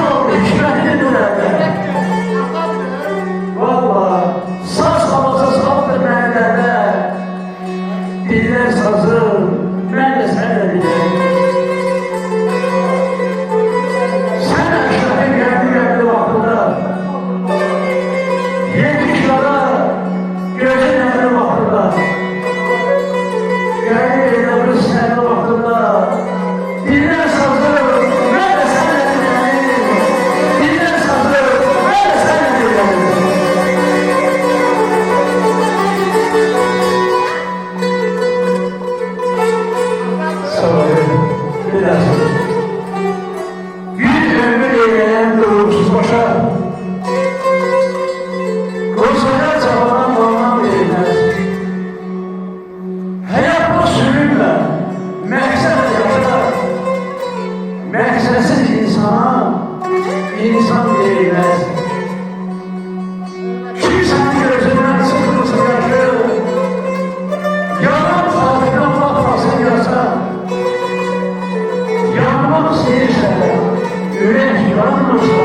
çok hikmetli dönemde. Valla saz havası saldı mənələrdə. Diller sazı, mən də sənə biləyim. Sən əşrafı gəldi vaxtında. Yetişlara gözün əmri vaxtında. Gəldi elabı sənə vaxtında. Diller sazı, mən də sənə biləyim. Diller sazı, mən də sənə biləyim. Bir ömür eylenen doğrusuz başa koskoca çabadan anlam verilmez. Hayat bu sürünle məqsəd yaşar. Məqsədsiz insana insan verilmez. Kimsenin gözünden sıkılsın yaşı, yalan sadıktan bakmasın yasa. Yanmak istəyirsə, ürək yanmırsa,